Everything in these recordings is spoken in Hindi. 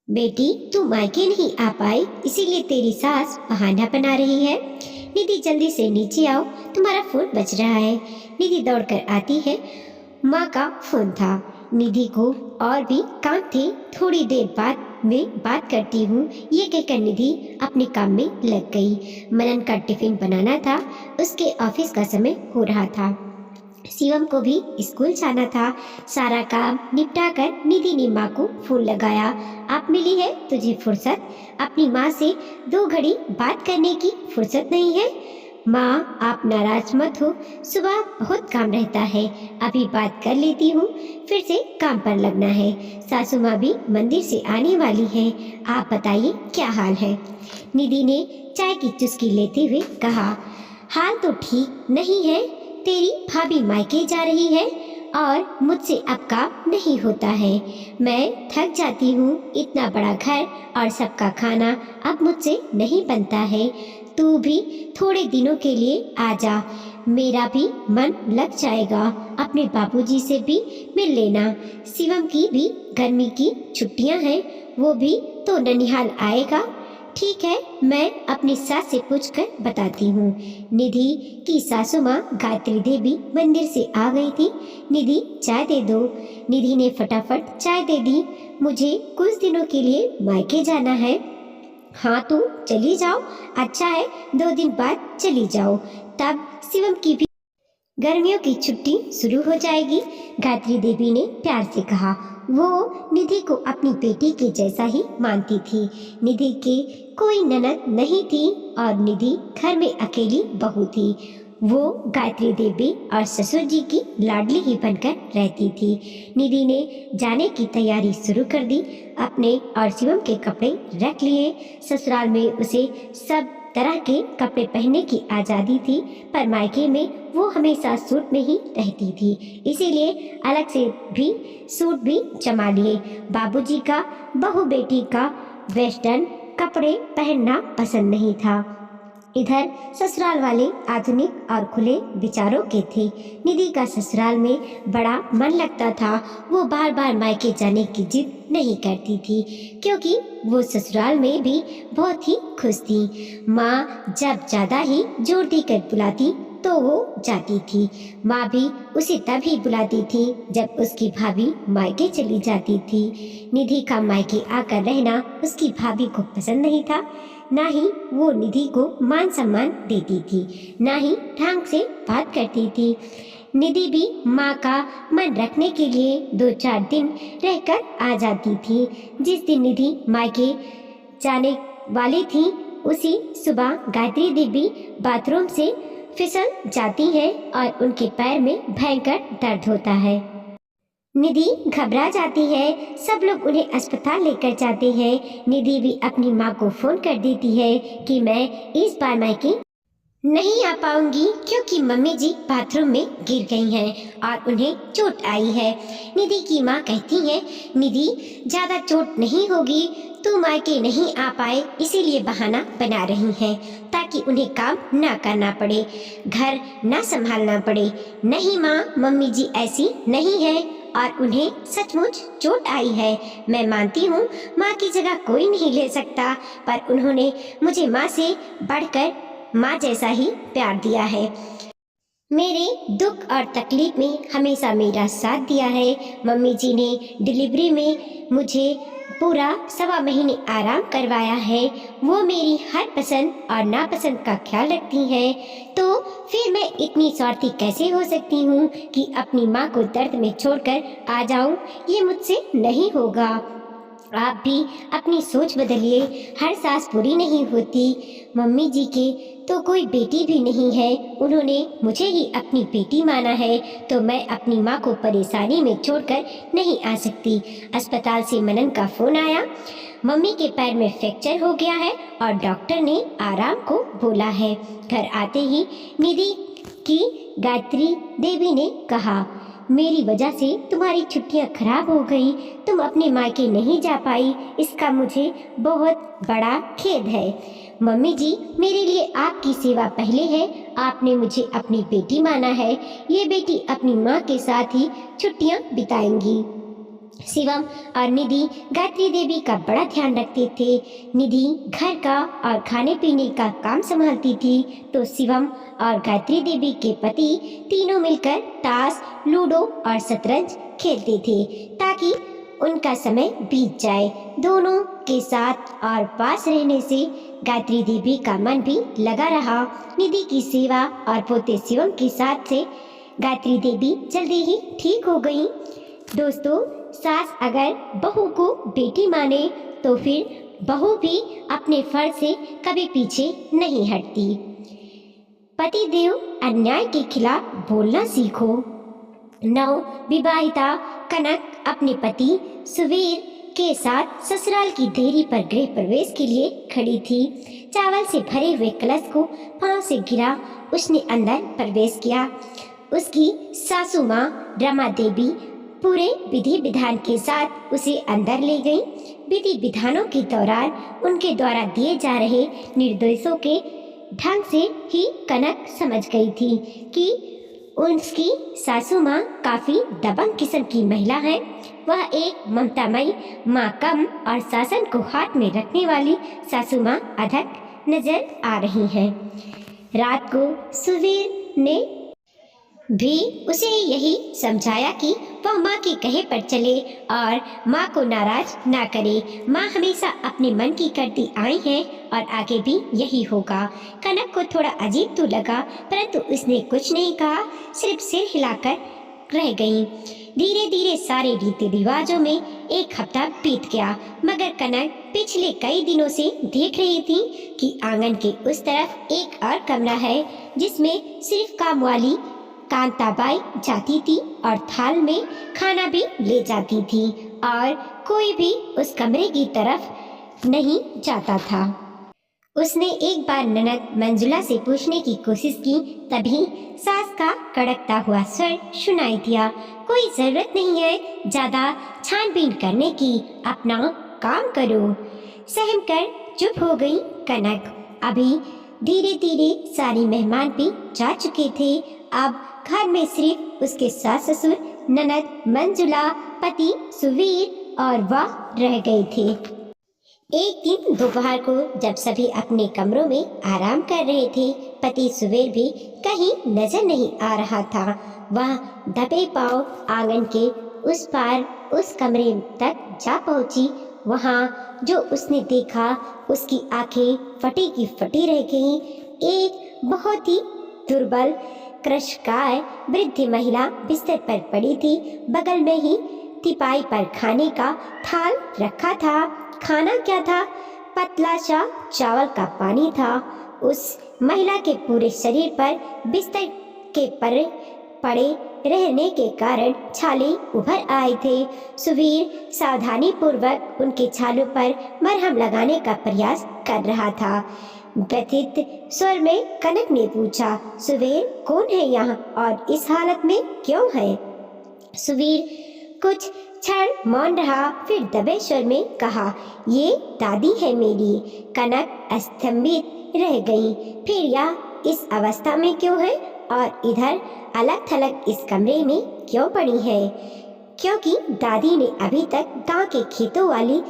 बेटी, तू मायके नहीं आ पाई, इसीलिए तेरी सास बहाना बना रही है। निधि, जल्दी से नीचे आओ, तुम्हारा फोन बज रहा है। निधि दौड़कर आती है। माँ का फोन था। निधि को और भी काम थे। थोड़ी देर बाद में बात करती हूँ, ये कहकर निधि अपने काम में लग गई। मनन का टिफिन बनाना था। उसके ऑफिस का समय हो रहा था। शिवम को भी स्कूल जाना था। सारा काम निपटा कर निधि ने माँ को फोन लगाया। आप मिली है तुझे फुर्सत? अपनी माँ से 2 घड़ी बात करने की फुर्सत नहीं है? माँ, आप नाराज मत हो, सुबह बहुत काम रहता है, अभी बात कर लेती हूँ, फिर से काम पर लगना है। सासू माँ भी मंदिर से आने वाली है। आप बताइए क्या हाल है? निधि ने चाय की चुस्की लेते हुए कहा, हाल तो ठीक नहीं है। तेरी भाभी मायके जा रही है और मुझसे अब काम नहीं होता है। मैं थक जाती हूँ। इतना बड़ा घर और सबका खाना अब मुझसे नहीं बनता है। तू भी थोड़े दिनों के लिए आ जा, मेरा भी मन लग जाएगा। अपने बाबूजी से भी मिल लेना। शिवम की भी गर्मी की छुट्टियां हैं, वो भी तो ननिहाल आएगा। ठीक है, मैं अपनी सास से पूछकर बताती हूँ। निधि की सासू माँ गायत्री देवी मंदिर से आ गई थी। निधि, चाय दे दो। निधि ने फटाफट चाय दे दी। मुझे कुछ दिनों के लिए मायके जाना है। हाँ, तो चली जाओ, अच्छा है, 2 दिन बाद चली जाओ, तब शिवम की भी गर्मियों की छुट्टी शुरू हो जाएगी। गायत्री देवी ने प्यार से कहा। वो निधि को अपनी बेटी के जैसा ही मानती थी। निधि के कोई ननद नहीं थी और निधि घर में अकेली बहू थी। वो गायत्री देवी और ससुर जी की लाडली ही बनकर रहती थी। निधि ने जाने की तैयारी शुरू कर दी। अपने और शिवम के कपड़े रख लिए। ससुराल में उसे सब तरह के कपड़े पहनने की आज़ादी थी, पर मायके में वो हमेशा सूट में ही रहती थी, इसीलिए अलग से भी सूट भी जमा लिए। बाबूजी का बहू बेटी का वेस्टर्न कपड़े पहनना पसंद नहीं था। इधर ससुराल वाले आधुनिक और खुले विचारों के थे। निधि का ससुराल में बड़ा मन लगता था। वो बार बार मायके जाने की जिद नहीं करती थी, क्योंकि वो ससुराल में भी बहुत ही खुश थी। माँ जब ज्यादा ही जोर देकर बुलाती तो वो जाती थी। माँ भी उसे तभी बुलाती थी जब उसकी भाभी मायके चली जाती थी। निधि का मायके आकर रहना उसकी भाभी को पसंद नहीं था। ना ही वो निधि को मान सम्मान देती थी, ना ही ढंग से बात करती थी। निधि भी माँ का मन रखने के लिए 2-4 दिन रहकर आ जाती थी। जिस दिन निधि मायके जाने वाली थी, उसी सुबह गायत्री देवी बाथरूम से फिसल जाती है और उनके पैर में भयंकर दर्द होता है। निधि घबरा जाती है। सब लोग उन्हें अस्पताल लेकर जाते हैं। निधि भी अपनी माँ को फोन कर देती है कि मैं इस बार मायके नहीं आ पाऊंगी, क्योंकि मम्मी जी बाथरूम में गिर गई हैं और उन्हें चोट आई है। निधि की माँ कहती है, निधि ज्यादा चोट नहीं होगी, तू मायके नहीं आ पाए इसीलिए बहाना बना रही है, ताकि उन्हें काम ना करना पड़े, घर ना संभालना पड़े। नहीं माँ, मम्मी जी ऐसी नहीं है और उन्हें सचमुच चोट आई है। मैं मानती हूँ माँ की जगह कोई नहीं ले सकता, पर उन्होंने मुझे माँ से बढ़कर माँ जैसा ही प्यार दिया है। मेरे दुख और तकलीफ में हमेशा मेरा साथ दिया है। मम्मी जी ने डिलीवरी में मुझे पूरा 1.25 महीने आराम करवाया है। वो मेरी हर पसंद और नापसंद का ख्याल रखती हैं। तो फिर मैं इतनी स्वार्थी कैसे हो सकती हूँ कि अपनी माँ को दर्द में छोड़कर आ जाऊँ? ये मुझसे नहीं होगा। आप भी अपनी सोच बदलिए। हर सास बुरी नहीं होती। मम्मी जी के तो कोई बेटी भी नहीं है, उन्होंने मुझे ही अपनी बेटी माना है, तो मैं अपनी माँ को परेशानी में छोड़कर नहीं आ सकती। अस्पताल से मनन का फोन आया। मम्मी के पैर में फ्रैक्चर हो गया है और डॉक्टर ने आराम को बोला है। घर आते ही निधि की गायत्री देवी ने कहा, मेरी वजह से तुम्हारी छुट्टियां खराब हो गई, तुम अपने मायके नहीं जा पाई, इसका मुझे बहुत बड़ा खेद है। मम्मी जी, मेरे लिए आपकी सेवा पहले है। आपने मुझे अपनी बेटी माना है। ये बेटी अपनी माँ के साथ ही छुट्टियां बिताएंगी। शिवम और निधि गायत्री देवी का बड़ा ध्यान रखते थे। निधि घर का और खाने पीने का काम संभालती थी, तो शिवम और गायत्री देवी के पति तीनों मिलकर ताश, लूडो और शतरंज खेलते थे ताकि उनका समय बीत जाए। दोनों के साथ और पास रहने से गायत्री देवी का मन भी लगा रहा। निधि की सेवा और पोते शिवम के साथ से गायत्री देवी जल्दी ही ठीक हो गई। दोस्तों, सास अगर बहू को बेटी माने तो फिर बहू भी अपने फर्ज से कभी पीछे नहीं हटती। पतिदेव अन्याय के खिलाफ बोलना सीखो। नव विवाहिता कनक अपने पति सुवीर के साथ ससुराल की देरी पर गृह प्रवेश के लिए खड़ी थी। चावल से भरे हुए कलश को पांव से गिरा उसने अंदर प्रवेश किया। उसकी सासू माँ रमा देवी पूरे विधि विधान के साथ उसे अंदर ले गई। विधि विधानों के दौरान उनके द्वारा दिए जा रहे निर्देशों के ढंग से ही कनक समझ गई थी कि उसकी सासू माँ काफी दबंग किस्म की महिला है। वह एक ममतामयी माँ कम और शासन को हाथ में रखने वाली सासू माँ अधक नजर आ रही है। रात को सुवीर ने भी उसे यही समझाया कि वह माँ के कहे पर चले और माँ को नाराज ना करे। माँ हमेशा अपने मन की करती आई है और आगे भी यही होगा। कनक को थोड़ा अजीब तो लगा, परंतु उसने कुछ नहीं कहा, सिर्फ सिर हिलाकर रह गई। धीरे धीरे सारे रीति रिवाजों में एक हफ्ता बीत गया, मगर कनक पिछले कई दिनों से देख रही थी कि आंगन के उस तरफ एक और कमरा है जिसमें सिर्फ काम वाली कांताबाई जाती थी और थाल में खाना भी ले जाती थी और कोई भी उस कमरे की तरफ नहीं जाता था। उसने एक बार ननद मंजुला से पूछने की कोशिश की, तभी सास का कड़कता हुआ स्वर सुनाई दिया, कोई जरूरत नहीं है ज्यादा छानबीन करने की, अपना काम करो। सहम कर चुप हो गई कनक। अभी धीरे धीरे सारी मेहमान भी जा चुके थे। अब घर में सिर्फ उसके सास ससुर, ननद मंजुला, पति सुवीर और वह रह गए थे। एक दिन दोपहर को जब सभी अपने कमरों में आराम कर रहे थे, पति सुवीर भी कहीं नजर नहीं आ रहा था। वह दबे पांव आंगन के उस पार उस कमरे तक जा पहुंची। वहाँ जो उसने देखा उसकी आंखें फटी की फटी रह गईं। एक बहुत ही दुर्बल कृशकाय वृद्ध महिला बिस्तर पर पड़ी थी। बगल में ही तिपाई पर खाने का थाल रखा था। खाना क्या था? पतला सा चावल का पानी था। उस महिला के पूरे शरीर पर बिस्तर के पड़े रहने के कारण छाले उभर आए थे। सुवीर सावधानी पूर्वक उनके छालों पर मरहम लगाने का प्रयास कर रहा था। व्यथित स्वर में कनक ने पूछा, सुवीर कौन है यहाँ और इस हालत में क्यों है? सुवीर कुछ क्षण मौन रहा, फिर दबे स्वर में कहा, ये दादी है मेरी। कनक स्तंभित रह गई। फिर यह इस अवस्था में क्यों है और इधर अलग थलग इस कमरे में क्यों पड़ी है? क्योंकि दादी ने अभी तक गांव के खेतों वाली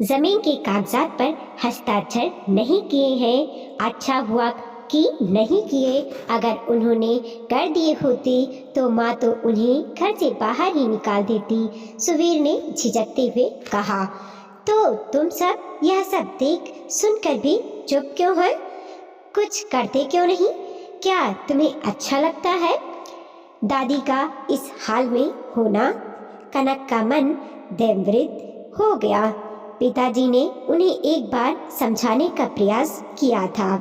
जमीन के कागजात पर हस्ताक्षर नहीं किए हैं। अच्छा हुआ कि नहीं किए। अगर उन्होंने कर दिए होते तो माँ तो उन्हें घर से बाहर ही निकाल देती। सुवीर ने झिझकते हुए कहा, तो तुम सब यह सब देख सुनकर भी चुप क्यों है? कुछ करते क्यों नहीं? क्या तुम्हें अच्छा लगता है दादी का इस हाल में होना? कनक का मन द्रवित हो गया। पिताजी ने उन्हें एक बार समझाने का प्रयास किया था,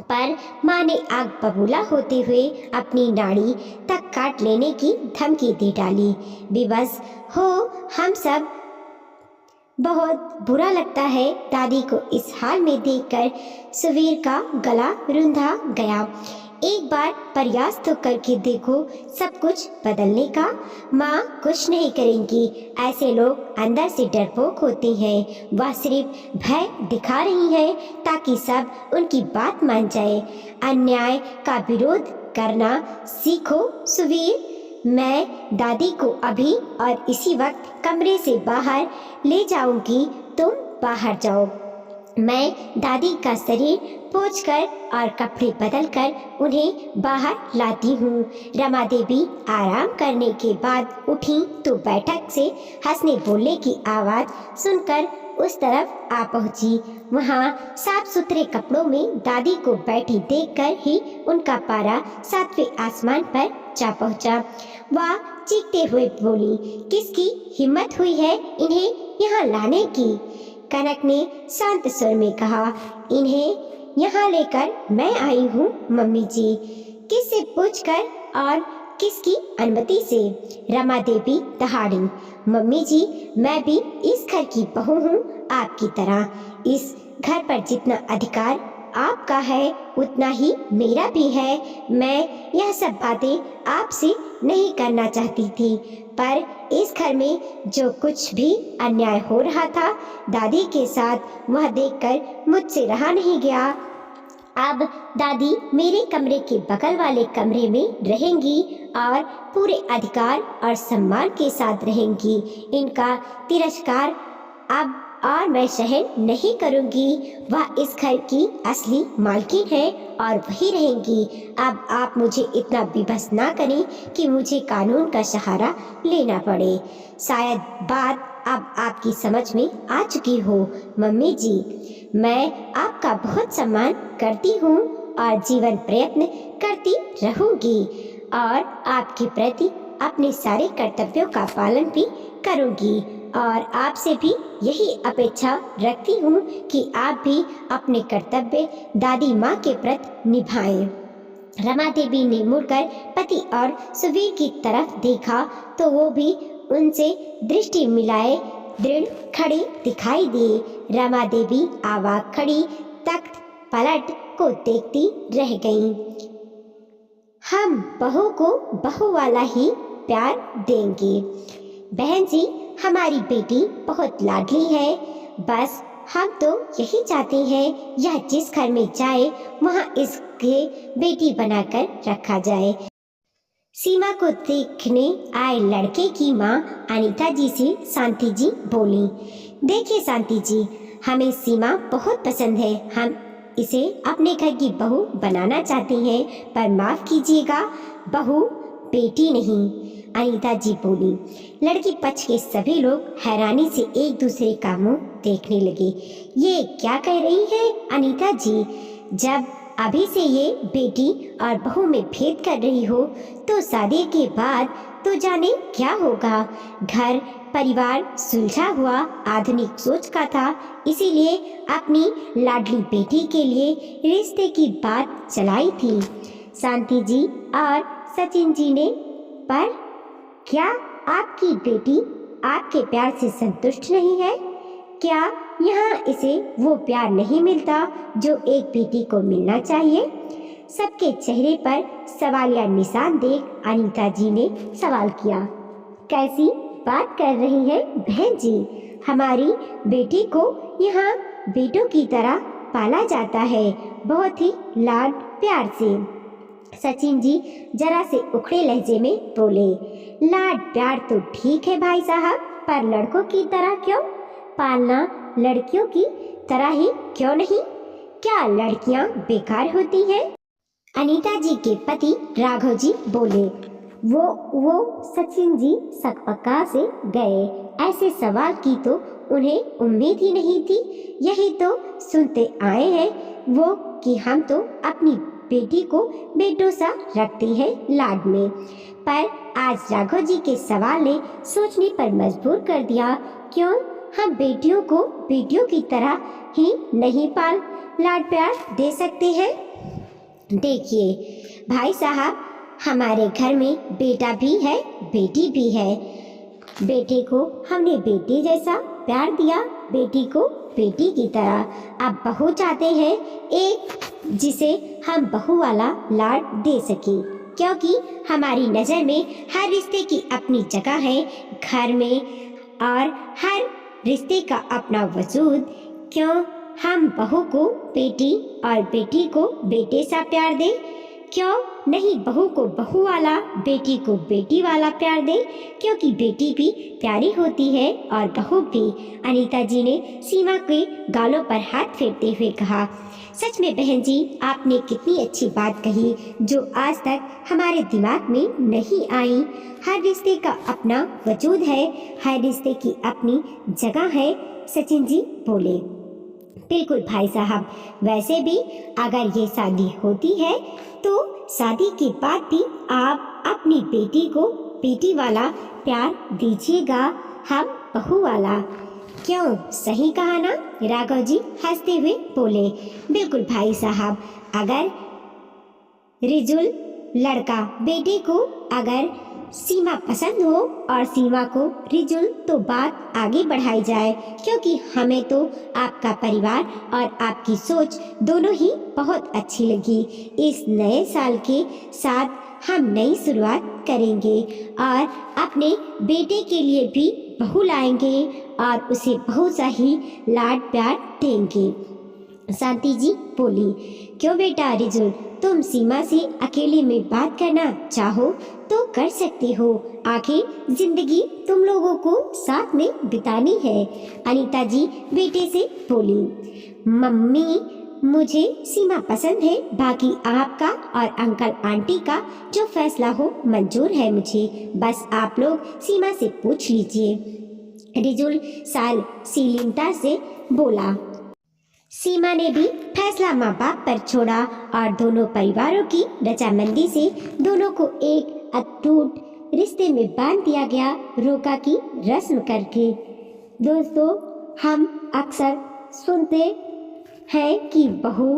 पर माँ ने आग बबूला होते हुए अपनी नाड़ी तक काट लेने की धमकी दे डाली। विवश हो हम सब बहुत बुरा लगता है दादी को इस हाल में देखकर। सुवीर का गला रुंधा गया। एक बार प्रयास तो करके देखो सब कुछ बदलने का। माँ कुछ नहीं करेंगी। ऐसे लोग अंदर से डरपोक होते हैं। वह सिर्फ भय दिखा रही है ताकि सब उनकी बात मान जाए। अन्याय का विरोध करना सीखो सुवीर। मैं दादी को अभी और इसी वक्त कमरे से बाहर ले जाऊंगी, तुम बाहर जाओ। मैं दादी का शरीर पोंछकर और कपड़े बदलकर उन्हें बाहर लाती हूँ। रमा देवी आराम करने के बाद उठी तो बैठक से हंसने बोलने की आवाज़ सुनकर उस तरफ आ पहुंची। वहां साफ सुथरे कपड़ों में दादी को बैठी देखकर ही उनका पारा 7वें आसमान पर जा पहुंचा। वह चीखते हुए बोली, किसकी हिम्मत हुई है इन्हें यहाँ लाने की? कनक ने शांत स्वर में कहा, इन्हें यहाँ लेकर मैं आई हूँ मम्मी जी। किससे पूछकर और किसकी अनुमति से? रमा देवी दहाड़ी, मम्मी जी मैं भी इस घर की बहू हूँ आपकी तरह। इस घर पर जितना अधिकार आपका है उतना ही मेरा भी है। मैं यह सब बातें आपसे नहीं करना चाहती थी, पर इस घर में जो कुछ भी अन्याय हो रहा था दादी के साथ, वह देखकर मुझसे रहा नहीं गया। अब दादी मेरे कमरे के बगल वाले कमरे में रहेंगी और पूरे अधिकार और सम्मान के साथ रहेंगी। इनका तिरस्कार अब और मैं सहन नहीं करूंगी। वह इस घर की असली मालकिन है और वही रहेंगी। अब आप मुझे इतना विवश ना करें कि मुझे कानून का सहारा लेना पड़े। शायद बात अब आपकी समझ में आ चुकी हो मम्मी जी। मैं आपका बहुत सम्मान करती हूँ और जीवन प्रयत्न करती रहूंगी और आपके प्रति अपने सारे कर्तव्यों का पालन भी करूंगी और आपसे भी यही अपेक्षा रखती हूँ कि आप भी अपने कर्तव्य दादी माँ के प्रति निभाएं। रमा देवी ने मुड़कर पति और सुवीर की तरफ देखा तो वो भी उनसे दृष्टि मिलाए दृढ़ खड़ी दिखाई दी। रमा देवी आवाज खड़ी तख्त पलट को देखती रह गईं। हम बहू को बहू वाला ही प्यार देंगे। बहन जी हमारी बेटी बहुत लाडली है, बस हम तो यही चाहते हैं यह जिस घर में जाए वहाँ इसके बेटी बनाकर रखा जाए। सीमा को देखने आए लड़के की माँ अनीता जी से शांति जी बोली, देखिए शांति जी, हमें सीमा बहुत पसंद है। हम इसे अपने घर की बहू बनाना चाहते हैं, पर माफ कीजिएगा बहू बेटी नहीं। अनीता जी बोली। लड़की पक्ष के सभी लोग हैरानी से एक दूसरे का मुंह देखने लगे। ये क्या कह रही है अनीता जी? जब अभी से ये बेटी और बहू में भेद कर रही हो तो शादी के बाद तो जाने क्या होगा। घर परिवार सुलझा हुआ आधुनिक सोच का था, इसीलिए अपनी लाडली बेटी के लिए रिश्ते की बात चलाई थी शांति जी और सचिन जी ने। पर क्या आपकी बेटी आपके प्यार से संतुष्ट नहीं है? क्या यहाँ इसे वो प्यार नहीं मिलता जो एक बेटी को मिलना चाहिए? सबके चेहरे पर सवालिया निशान देख अनीता जी ने सवाल किया। कैसी बात कर रही हैं बहन जी? हमारी बेटी को यहाँ बेटों की तरह पाला जाता है, बहुत ही लाड प्यार से। सचिन जी जरा से उखड़े लहजे में बोले, लाड प्यार तो ठीक है भाई साहब, पर लड़कों की तरह क्यों? पालना लड़कियों की तरह ही क्यों नहीं? क्या लड़कियां बेकार होती हैं? अनीता जी के पति राघव जी बोले। वो सचिन जी सकपका से गए। ऐसे सवाल की तो उन्हें उम्मीद ही नहीं थी। यही तो सुनते आए हैं वो कि हम तो अपनी बेटी को बेटों सा रखते हैं लाड में। पर आज राघव जी के सवाल ने सोचने पर मजबूर कर दिया, क्यों हम बेटियों को बेटियों की तरह ही नहीं पाल लाड प्यार दे सकते हैं? देखिए भाई साहब, हमारे घर में बेटा भी है बेटी भी है। बेटे को हमने बेटे जैसा प्यार दिया, बेटी को बेटी की तरह। अब बहू चाहते हैं एक जिसे हम बहू वाला लाड दे सके, क्योंकि हमारी नज़र में हर रिश्ते की अपनी जगह है घर में और हर रिश्ते का अपना वजूद। क्यों हम बहू को बेटी और बेटी को बेटे सा प्यार दें? क्यों नहीं बहू को बहू वाला, बेटी को बेटी वाला प्यार दे, क्योंकि बेटी भी प्यारी होती है और बहू भी। अनीता जी ने सीमा के गालों पर हाथ फेरते हुए कहा, सच में बहन जी, आपने कितनी अच्छी बात कही जो आज तक हमारे दिमाग में नहीं आई। हर रिश्ते का अपना वजूद है, हर रिश्ते की अपनी जगह है, सचिन जी बोले। बिल्कुल भाई साहब, वैसे भी अगर ये शादी होती है तो शादी के बाद भी आप अपनी बेटी को बेटी वाला प्यार दीजिएगा, हम बहू वाला। क्यों, सही कहा ना? राघव जी हंसते हुए बोले। बिल्कुल भाई साहब, अगर रिजुल लड़का बेटे को अगर सीमा पसंद हो और सीमा को रिजुल, तो बात आगे बढ़ाई जाए, क्योंकि हमें तो आपका परिवार और आपकी सोच दोनों ही बहुत अच्छी लगी। इस नए साल के साथ हम नई शुरुआत करेंगे और अपने बेटे के लिए भी बहू लाएंगे और उसे बहुत सा ही लाड प्यार देंगे। शांति जी बोली, क्यों बेटा रिजुल, तुम सीमा से अकेले में बात करना चाहो तो कर सकते हो, आखिर जिंदगी तुम लोगों को साथ में बितानी है। अनीता जी बेटे से बोली, मम्मी मुझे सीमा पसंद है, बाकी आपका और अंकल आंटी का जो फैसला हो मंजूर है मुझे, बस आप लोग सीमा से पूछ लीजिए। रिजुल साल सीलिंता से बोला। सीमा ने भी फैसला माँ बाप पर छोड़ा और दोनों परिवारों की रजामंदी से दोनों को एक अटूट रिश्ते में बांध दिया गया, रोका की रस्म करके। दोस्तों, हम अक्सर सुनते हैं कि बहू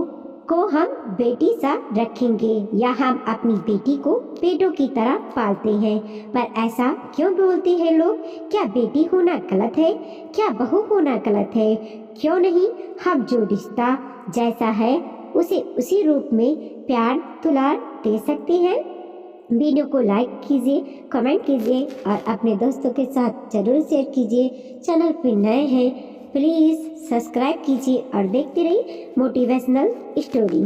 को हम बेटी सा रखेंगे या हम अपनी बेटी को बेटों की तरह पालते हैं, पर ऐसा क्यों बोलते हैं लोग? क्या बेटी होना गलत है? क्या बहू होना गलत है? क्यों नहीं, हम जो रिश्ता जैसा है उसे उसी रूप में प्यार दुलार दे सकते हैं। वीडियो को लाइक कीजिए, कमेंट कीजिए और अपने दोस्तों के साथ जरूर शेयर कीजिए। चैनल पर नए हैं प्लीज़ सब्सक्राइब कीजिए और देखते रहिए मोटिवेशनल स्टोरी।